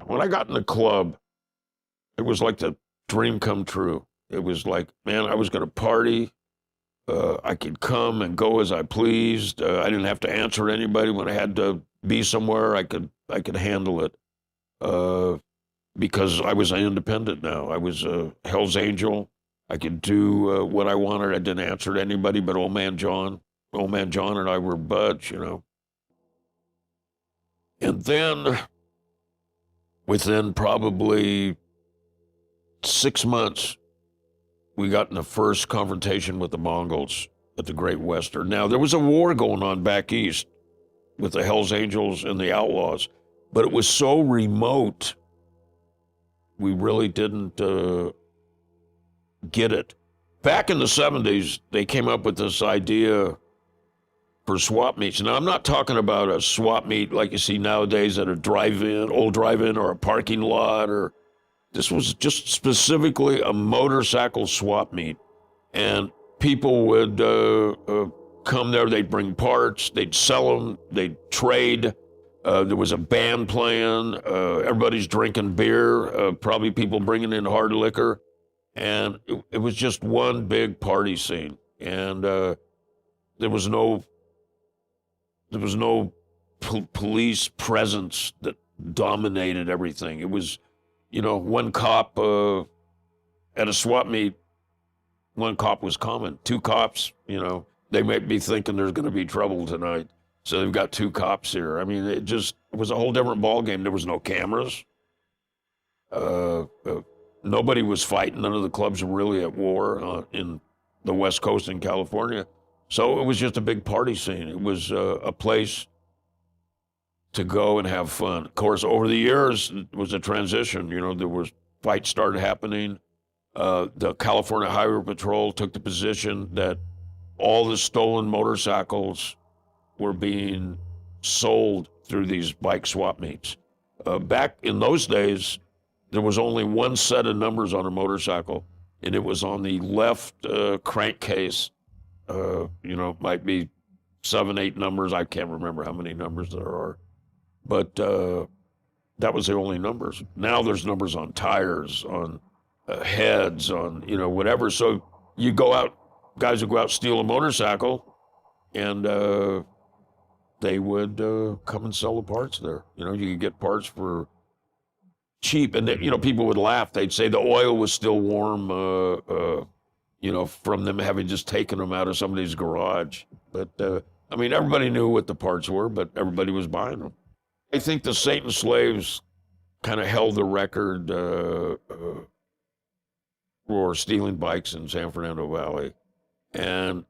when I got in the club, it was like the dream come true. It was like, man, I was going to party. I could come and go as I pleased. I didn't have to answer anybody when I had to be somewhere. I could handle it because I was independent now. I was a Hell's Angel. I could do what I wanted. I didn't answer to anybody but Old Man John. Old Man John and I were buds, you know. And then within probably 6 months, we got in the first confrontation with the Mongols at the Great Western. Now, there was a war going on back east with the Hells Angels and the Outlaws, but it was so remote, we really didn't get it. Back in the 70s, they came up with this idea for swap meets. Now, I'm not talking about a swap meet like you see nowadays at a drive-in, old drive-in, or a parking lot, or this was just specifically a motorcycle swap meet. And people would come there, they'd bring parts, they'd sell them, they'd trade. There was a band playing, everybody's drinking beer, probably people bringing in hard liquor. And it was just one big party scene. And there was no police presence that dominated everything. It was, you know, one cop at a swap meet, one cop was common. Two cops, you know, they might be thinking there's going to be trouble tonight. So they've got two cops here. I mean, it was a whole different ballgame. There was no cameras. Nobody was fighting. None of the clubs were really at war in the West Coast in California. So it was just a big party scene. It was a place to go and have fun. Of course, over the years, it was a transition. You know, there was fights started happening. The California Highway Patrol took the position that all the stolen motorcycles were being sold through these bike swap meets. Back in those days, there was only one set of numbers on a motorcycle, and it was on the left crankcase. You know, might be 7, 8 numbers. I can't remember how many numbers there are. But that was the only numbers. Now there's numbers on tires, on heads, on, you know, whatever. So you go out, guys would go out, steal a motorcycle, and they would come and sell the parts there. You know, you could get parts for cheap. And, you know, people would laugh. They'd say the oil was still warm, you know, from them having just taken them out of somebody's garage. But, I mean, everybody knew what the parts were, but everybody was buying them. I think the Satan slaves kind of held the record for stealing bikes in San Fernando Valley. And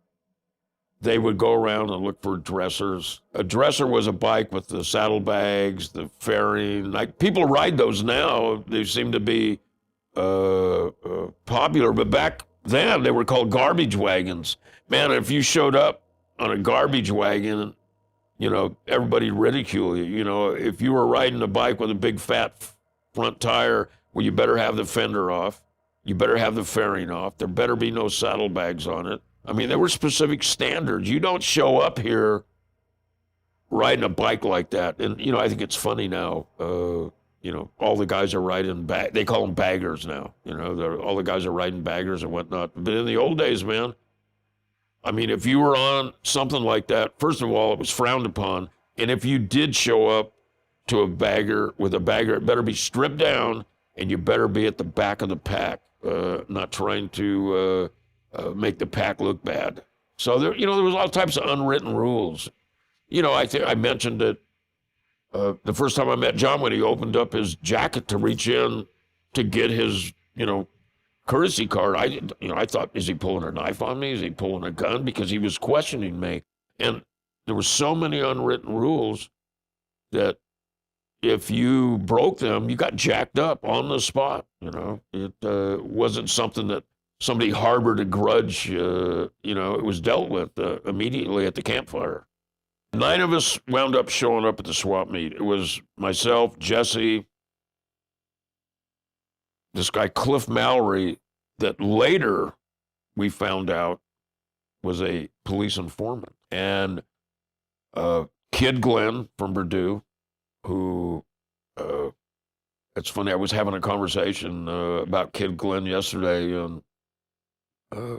they would go around and look for dressers. A dresser was a bike with the saddlebags, the fairing. Like, people ride those now. They seem to be popular. But back then, they were called garbage wagons. Man, if you showed up on a garbage wagon, you know, everybody ridicule you. You know, if you were riding a bike with a big fat front tire, well, you better have the fender off. You better have the fairing off. There better be no saddlebags on it. I mean, there were specific standards. You don't show up here riding a bike like that. And, you know, I think it's funny now. You know, all the guys are riding they call them baggers now. You know, all the guys are riding baggers and whatnot. But in the old days, man, I mean, if you were on something like that, first of all, it was frowned upon. And if you did show up to a bagger with a bagger, it better be stripped down, and you better be at the back of the pack, not trying to make the pack look bad. So there, you know, there was all types of unwritten rules. You know, I think I mentioned that the first time I met John, when he opened up his jacket to reach in to get his, you know, courtesy card, I thought, is he pulling a knife on me? Is he pulling a gun? Because he was questioning me. And there were so many unwritten rules that if you broke them, you got jacked up on the spot. You know, it wasn't something that somebody harbored a grudge. You know, it was dealt with immediately at the campfire. 9 of us wound up showing up at the swap meet. It was myself, Jesse, this guy Cliff Mallory, that later we found out was a police informant, and Kid Glenn from Purdue, who it's funny. I was having a conversation about Kid Glenn yesterday, and uh,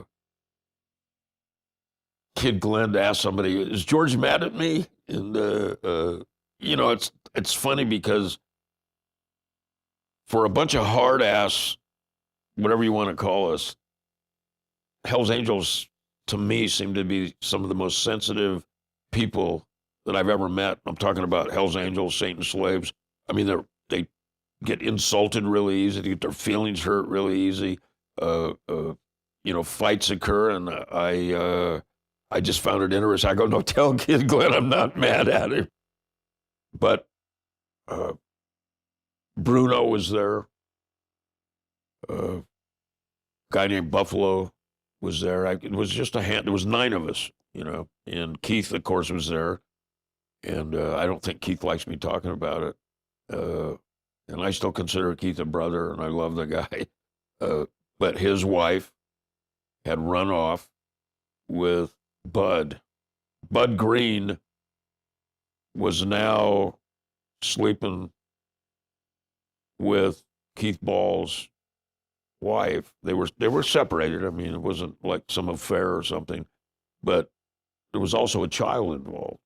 Kid Glenn asked somebody, "Is George mad at me?" And it's funny because for a bunch of hard ass, whatever you want to call us, Hell's Angels to me seem to be some of the most sensitive people that I've ever met. I'm talking about Hell's Angels, Satan's slaves. I mean, they get insulted really easy, they get their feelings hurt really easy. Fights occur, and I just found it interesting. I go, no, tell Kid Glenn I'm not mad at him. But uh, Bruno was there. A guy named Buffalo was there. It was just a hand. There was 9 of us, and Keith, of course, was there. And I don't think Keith likes me talking about it. And I still consider Keith a brother, and I love the guy. But his wife had run off with Bud. Bud Green was now sleeping with Keith Ball's wife. They were separated. I mean, it wasn't like some affair or something, but there was also a child involved,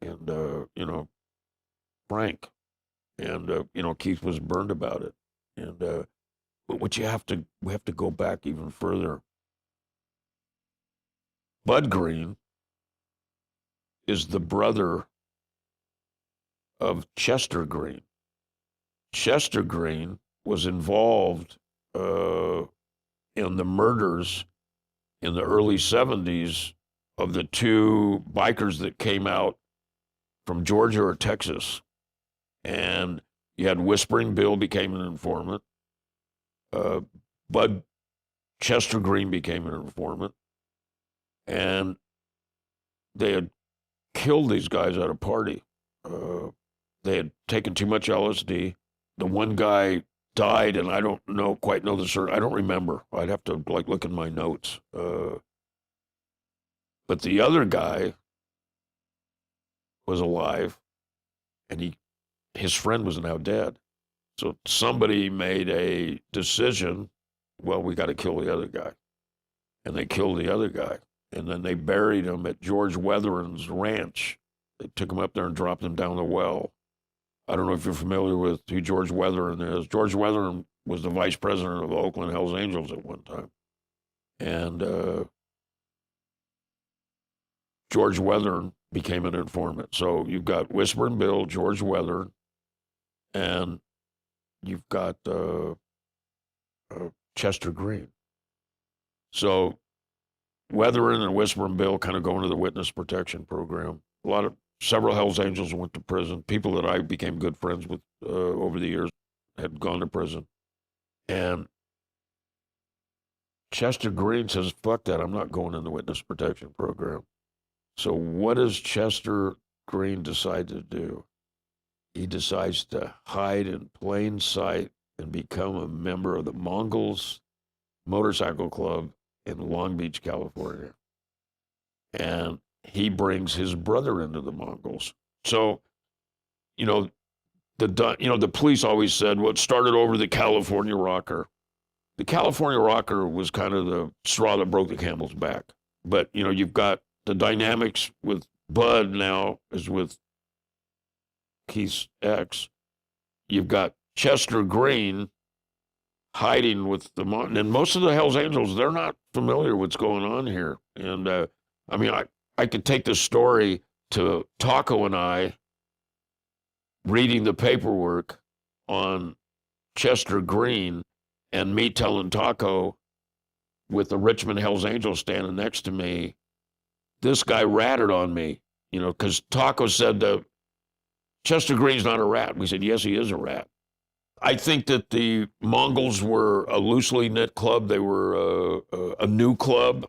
and Frank, and Keith was burned about it. And but we have to go back even further. Bud Green is the brother of Chester Green. Chester Green was involved in the murders in the early 70s of the 2 bikers that came out from Georgia or Texas. And you had Whispering Bill became an informant. Bud Chester Green became an informant. And they had killed these guys at a party. They had taken too much LSD. The one guy died, and I don't quite know the story. I don't remember. I'd have to look in my notes. But the other guy was alive, and his friend was now dead. So somebody made a decision. Well, we got to kill the other guy, and they killed the other guy, and then they buried him at George Weatherin's ranch. They took him up there and dropped him down the well. I don't know if you're familiar with who George Weatherin is. George Weatherin was the vice president of the Oakland Hells Angels at one time. And George Weatherin became an informant. So you've got Whispering Bill, George Weatherin, and you've got Chester Green. So Weatherin and Whispering Bill kind of go into the witness protection program. Several Hells Angels went to prison. People that I became good friends with over the years had gone to prison. And Chester Green says, fuck that, I'm not going in the witness protection program. So what does Chester Green decide to do? He decides to hide in plain sight and become a member of the Mongols Motorcycle Club in Long Beach, California. And he brings his brother into the Mongols. So, the police always said, well, it started over the California Rocker. The California Rocker was kind of the straw that broke the camel's back. But, you've got the dynamics with Bud now is with Keith's ex. You've got Chester Green hiding with and most of the Hells Angels, they're not familiar with what's going on here. And, I could take this story to Taco and I reading the paperwork on Chester Green and me telling Taco with the Richmond Hells Angels standing next to me, this guy ratted on me, because Taco said Chester Green's not a rat. We said, yes, he is a rat. I think that the Mongols were a loosely knit club. They were a new club.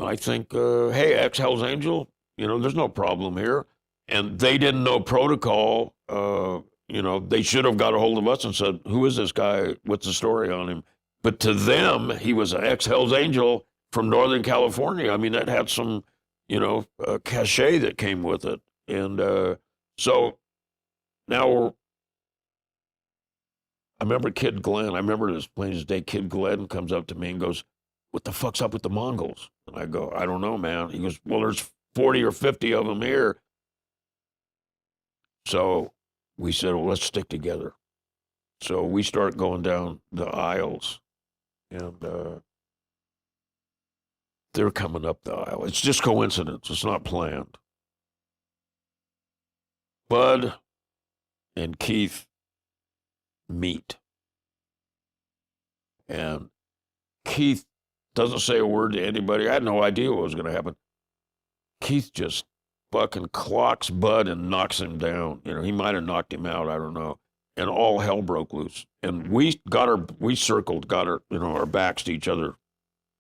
I think, hey, ex-Hells Angel, there's no problem here. And they didn't know protocol. They should have got a hold of us and said, who is this guy? What's the story on him? But to them, he was an ex-Hells Angel from Northern California. I mean, that had some, cachet that came with it. And so now I remember Kid Glenn. I remember this plain as day. Kid Glenn comes up to me and goes, "What the fuck's up with the Mongols?" And I go, "I don't know, man." He goes, "Well, there's 40 or 50 of them here." So we said, "Well, let's stick together." So we start going down the aisles, and they're coming up the aisle. It's just coincidence. It's not planned. Bud and Keith meet, and Keith doesn't say a word to anybody. I had no idea what was going to happen. Keith just fucking clocks Bud and knocks him down. You know, he might have knocked him out. I don't know. And all hell broke loose. And we circled, got our, our backs to each other.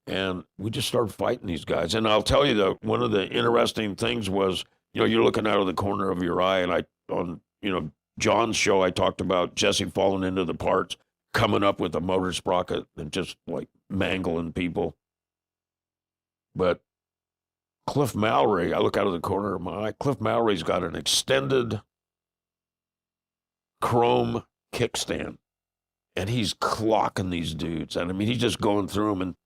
And we just started fighting these guys. And I'll tell you that one of the interesting things was, you're looking out of the corner of your eye. And on John's show, I talked about Jesse falling into the parts, coming up with a motor sprocket and just like mangling people. But Cliff Mallory, I look out of the corner of my eye, Cliff Mallory's got an extended chrome kickstand, and he's clocking these dudes. And I mean, he's just going through them. And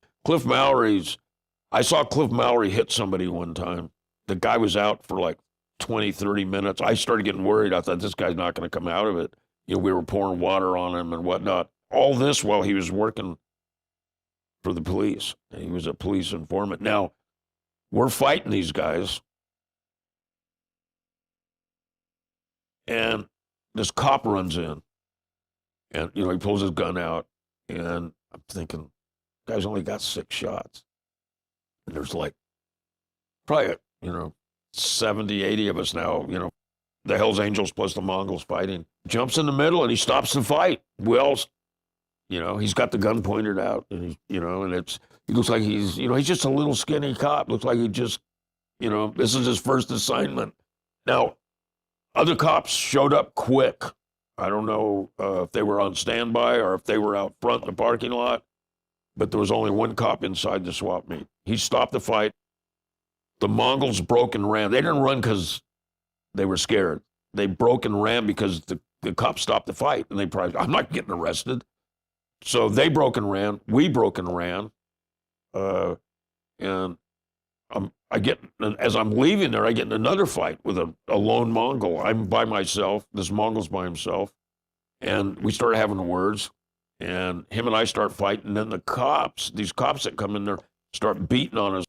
I saw Cliff Mallory hit somebody one time. The guy was out for like 20, 30 minutes. I started getting worried. I thought, this guy's not going to come out of it. We were pouring water on him and whatnot. All this while he was working for the police. He was a police informant. Now, we're fighting these guys, and this cop runs in, and, he pulls his gun out, and I'm thinking, guy's only got 6 shots. And there's like, probably, 70, 80 of us now, the Hells Angels plus the Mongols fighting. Jumps in the middle, and he stops the fight. Wells, he's got the gun pointed out, and he looks like he's just a little skinny cop. Looks like he just, this is his first assignment. Now, other cops showed up quick. I don't know if they were on standby or if they were out front in the parking lot, but there was only one cop inside the swap meet. He stopped the fight. The Mongols broke and ran. They didn't run because they were scared. They broke and ran because the cops stopped the fight, and I'm not getting arrested. So they broke and ran. We broke and ran. And as I'm leaving there, I get in another fight with a lone Mongol. I'm by myself. This Mongol's by himself. And we started having words. And him and I start fighting. And then these cops that come in there, start beating on us.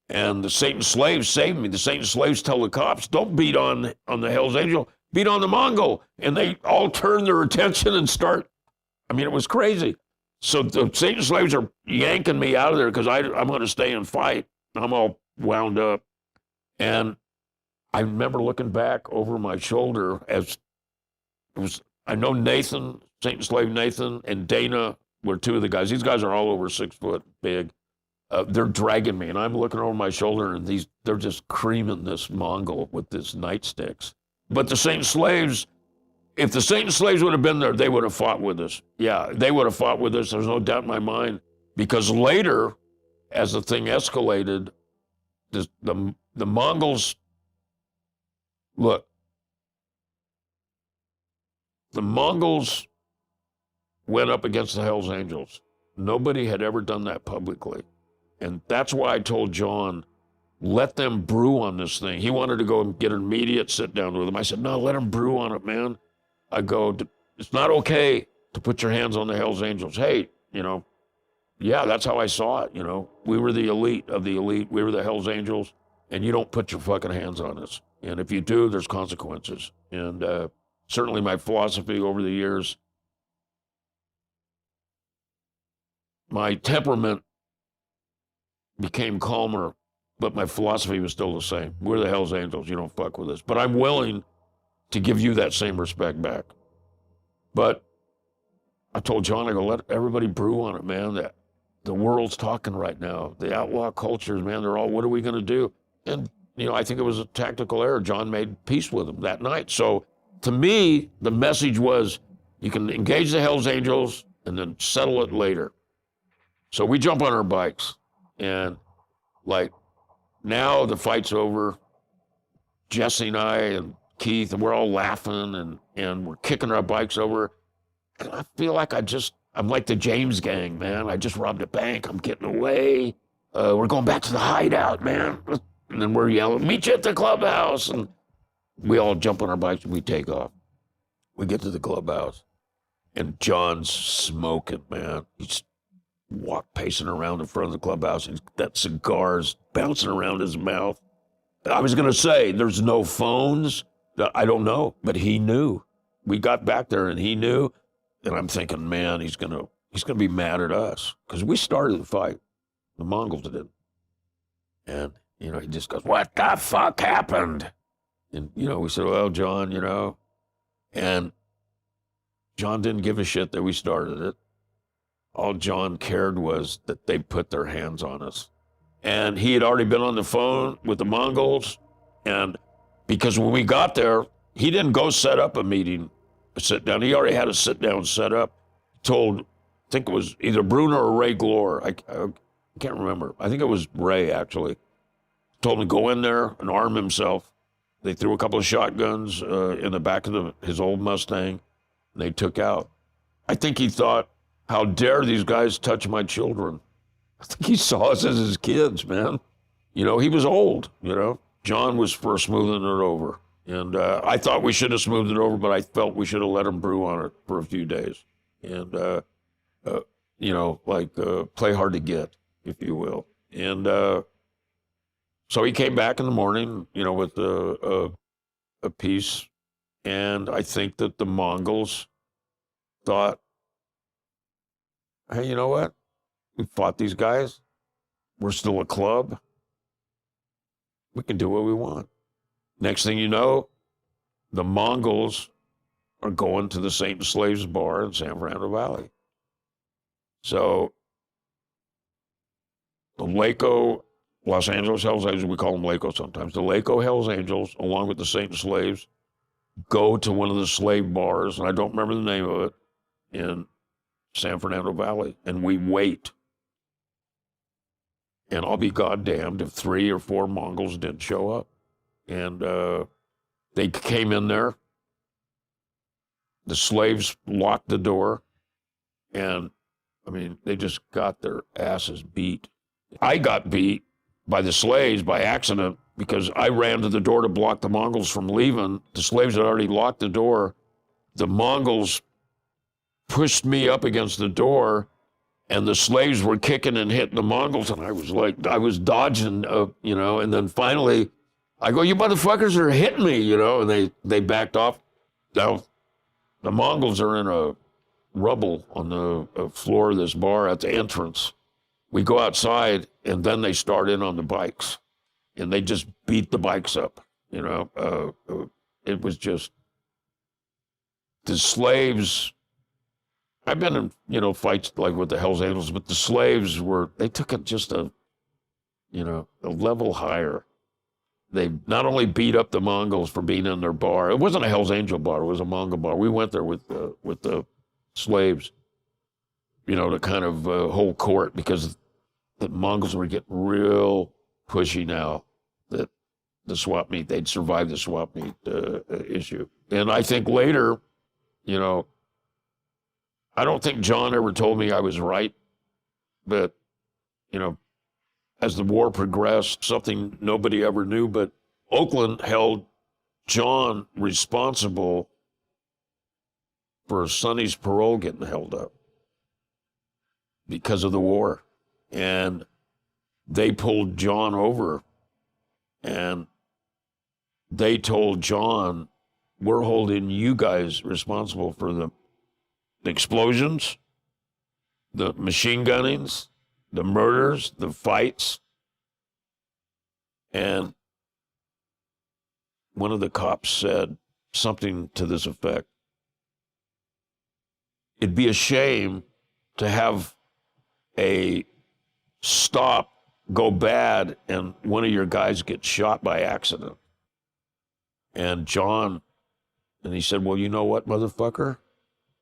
And the Satan slaves saved me. The Satan slaves tell the cops, don't beat on the Hells Angel, beat on the Mongol. And they all turn their attention and start. I mean, it was crazy. So the Satan slaves are yanking me out of there because I'm going to stay and fight. I'm all wound up. And I remember looking back over my shoulder I know Nathan, Satan slave Nathan, and Dana were 2 of the guys. These guys are all over 6 foot big. They're dragging me, and I'm looking over my shoulder, and they're just creaming this Mongol with this nightsticks. But the Satan slaves, if the Satan slaves would have been there, they would have fought with us. Yeah, they would have fought with us. There's no doubt in my mind. Because later, as the thing escalated, the Mongols, look, the Mongols went up against the Hells Angels. Nobody had ever done that publicly. And that's why I told John, let them brew on this thing. He wanted to go and get an immediate sit down with him. I said, no, let them brew on it, man. I go, it's not okay to put your hands on the Hells Angels. Hey, yeah, that's how I saw it, We were the elite of the elite. We were the Hells Angels, and you don't put your fucking hands on us. And if you do, there's consequences. And certainly my philosophy over the years, my temperament became calmer, but my philosophy was still the same. We're the Hells Angels. You don't fuck with us. But I'm willing to give you that same respect back. But I told John, I go, let everybody brew on it, man. That the world's talking right now. The outlaw cultures, man, they're all, what are we going to do? And, I think it was a tactical error. John made peace with them that night. So to me, the message was, you can engage the Hells Angels and then settle it later. So we jump on our bikes, and like, now the fight's over. Jesse and I and Keith, and we're all laughing, and we're kicking our bikes over. And I feel like I'm like the James gang, man. I just robbed a bank. I'm getting away. We're going back to the hideout, man. And then we're yelling, meet you at the clubhouse. And we all jump on our bikes and we take off. We get to the clubhouse and John's smoking, man. He's pacing around in front of the clubhouse. He's got cigars bouncing around his mouth. I was going to say, there's no phones. I don't know, but he knew. We got back there and he knew. And I'm thinking, man, he's gonna be mad at us because we started the fight. The Mongols did. And, you know, he just goes, what the fuck happened? And, you know, we said, well, John, you know, and John didn't give a shit that we started it. All John cared was that they put their hands on us. And he had already been on the phone with the Mongols. And because when we got there, he didn't go set up a meeting, a sit down. He already had a sit down set up. Told, I think it was either Bruno or Ray Glore. I can't remember. I think it was Ray, actually. Told him to go in there and arm himself. They threw a couple of shotguns in the back of his old Mustang. And they took out. I think he thought, how dare these guys touch my children? I think he saw us as his kids, man. You know, he was old, you know. John was for smoothing it over. And I thought we should have smoothed it over, but I felt we should have let him brew on it for a few days. And, you know, like play hard to get, if you will. And so he came back in the morning, you know, with a piece. And I think that the Mongols thought, hey, you know what? We fought these guys. We're still a club. We can do what we want. Next thing you know, the Mongols are going to the Saint and Slaves bar in San Fernando Valley. So the Laco, Los Angeles Hells Angels, we call them Laco sometimes, the Laco Hells Angels, along with the Saint and Slaves, go to one of the slave bars, and I don't remember the name of it, in San Fernando Valley, and we wait. And I'll be goddamned if 3 or 4 Mongols didn't show up. And they came in there. The slaves locked the door. And, I mean, they just got their asses beat. I got beat by the slaves by accident because I ran to the door to block the Mongols from leaving. The slaves had already locked the door. The Mongols pushed me up against the door, and the slaves were kicking and hitting the Mongols, and I was dodging, you know, and then finally I go, you motherfuckers are hitting me, you know, and they backed off. Now, the Mongols are in a rubble on the floor of this bar at the entrance. We go outside, and then they start in on the bikes, and they just beat the bikes up, you know. It was just, the slaves, I've been in, you know, fights like with the Hells Angels, but the slaves they took it just a level higher. They not only beat up the Mongols for being in their bar. It wasn't a Hells Angel bar, it was a Mongol bar. We went there with the slaves, you know, to kind of hold court because the Mongols were getting real pushy now that the swap meet, they'd survived the swap meet issue. And I think later, you know, I don't think John ever told me I was right, but, you know, as the war progressed, something nobody ever knew, but Oakland held John responsible for Sonny's parole getting held up because of the war. And they pulled John over, and they told John, we're holding you guys responsible for the explosions, the machine gunnings, the murders, the fights. And one of the cops said something to this effect. It'd be a shame to have a stop go bad and one of your guys gets shot by accident. And John, and he said, well, you know what, motherfucker?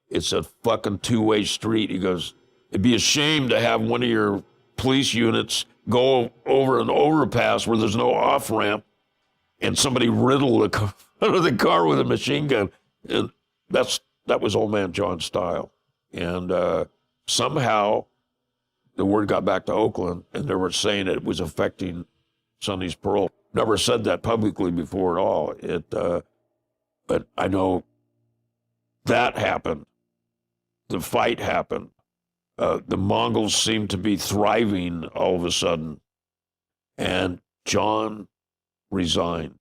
It's a fucking two-way street. He goes, it'd be a shame to have one of your police units go over an overpass where there's no off-ramp and somebody riddle the car, out of the car with a machine gun. And that was old man John's style. And somehow the word got back to Oakland, and they were saying it was affecting Sonny's parole. Never said that publicly before at all. But I know that happened. The fight happened. The Mongols seemed to be thriving all of a sudden, and John resigned.